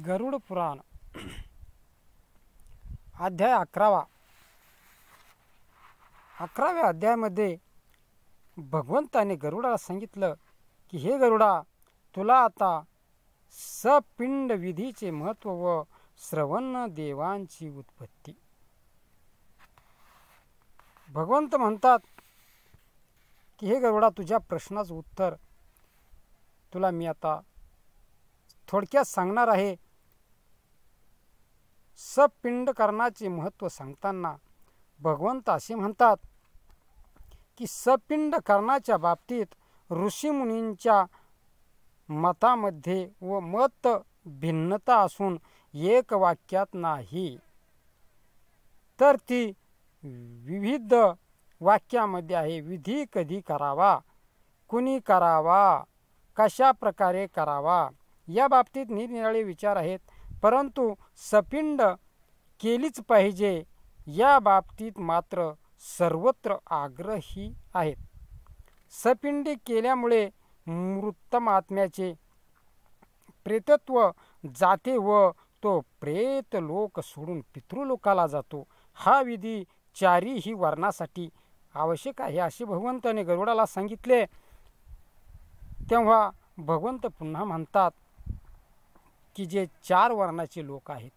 गरुड पुराण अध्याय 11. 11व्या अध्यायामध्ये भगवंताने गरुडाला सांगितलं की हे गरुडा, तुला आता सपिंड विधीचे महत्त्व व श्रवण देवांची उत्पत्ती. भगवंत म्हणतात की हे गरुडा, तुझ्या प्रश्नाचं उत्तर तुला मी आता थोडक्यात सांगणार आहे. सपिंडकरणाचे महत्त्व सांगताना भगवंत असे म्हणतात की सपिंडकरणाच्या बाबतीत ऋषीमुनींच्या मतामध्ये व मत भिन्नता असून एक वाक्यात नाही, तर ती विविध वाक्यामध्ये आहे. विधी कधी करावा, कुणी करावा, कशा प्रकारे करावा, या बाबतीत निरनिराळे विचार आहेत. परंतु सपिंड केलीच पाहिजे या बाबतीत मात्र सर्वत्र आग्रही आहेत. सपिंडी केल्यामुळे मृतात्म्याचे प्रेतत्व जाते व तो प्रेत लोक सोडून पितृलोकाला जातो. हा विधी चारीही वर्णासाठी आवश्यक आहे असे भगवंताने गरुडाला सांगितले. तेव्हा भगवंत पुन्हा म्हणतात की जे 4 वर्णाचे लोक आहेत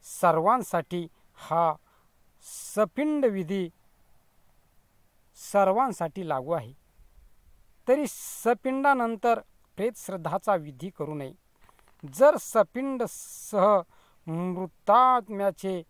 सर्वांसाठी हा सपिंड विधी सर्वांसाठी लागू आहे. तरी सपिंडानंतर प्रेत श्राद्धाचा विधी करू नये. जर सपिंड सह मृतात्म्याचे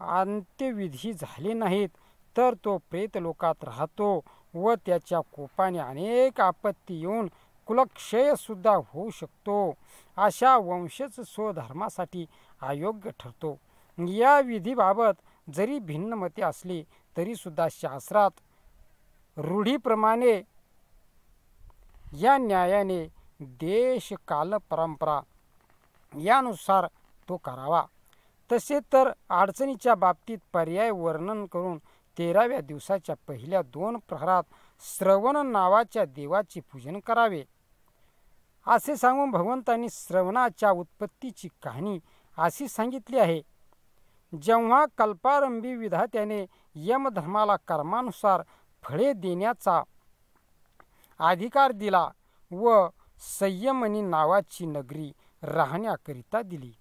अंत्यविधी झाले नाहीत तर तो प्रेत लोकात राहतो व त्याच्या कोपाने अनेक आपत्ती येऊन कुलक्षय सुद्धा होऊ शकतो. अशा वंशज स्वधर्मासाठी अयोग्य ठरतो. या विधीबाबत जरी भिन्न मते असली तरी सुद्धा शास्त्रात रूढीप्रमाणे या न्यायाने देश काल परंपरा यानुसार तो करावा. तसे तर अडचणीच्या बाबतीत पर्याय वर्णन करून 13व्या दिवसाच्या पहिल्या 2 प्रहरात श्रवण नावाच्या देवाचे पूजन करावे असे सांगून भगवंतांनी श्रवणाच्या उत्पत्तीची कहाणी अशी सांगितली आहे. जेव्हा कल्पारंभी विधात्याने यमधर्माला कर्मानुसार फळे देण्याचा अधिकार दिला व संयमनी नावाची नगरी राहण्याकरिता दिली,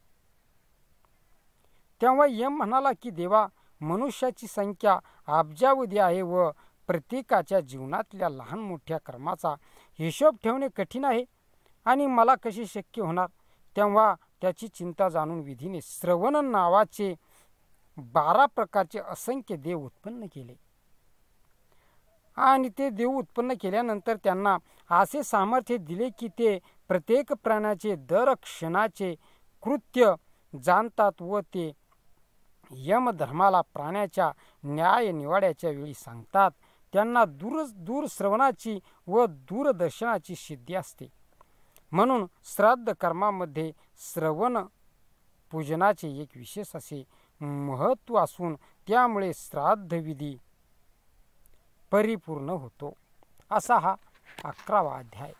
तेव्हा यम म्हणाला की देवा, मनुष्याची संख्या अब्जावधी आहे व प्रत्येकाच्या जीवनातल्या लहान मोठ्या कर्माचा हिशोब ठेवणे कठीण आहे आणि मला कसे शक्य होणार. तेव्हा त्याची चिंता जाणून विधीने श्रवण नावाचे 12 प्रकारचे असंख्य देव उत्पन्न केले आणि ते देव उत्पन्न केल्यानंतर त्यांना असे सामर्थ्य दिले की ते प्रत्येक प्राण्याचे दर क्षणाचे कृत्य जाणतात व ते यमधर्माला प्राण्याच्या न्याय निवाड्याच्या वेळी सांगतात. त्यांना दूरश्रवणाची व दूरदर्शनाची सिद्धी असते. म्हणून श्राद्ध कर्मामध्ये श्रवण पूजनाचे एक विशेष असे महत्त्व असून त्यामुळे श्राद्ध विधी परिपूर्ण होतो. असा हा 11वा अध्याय.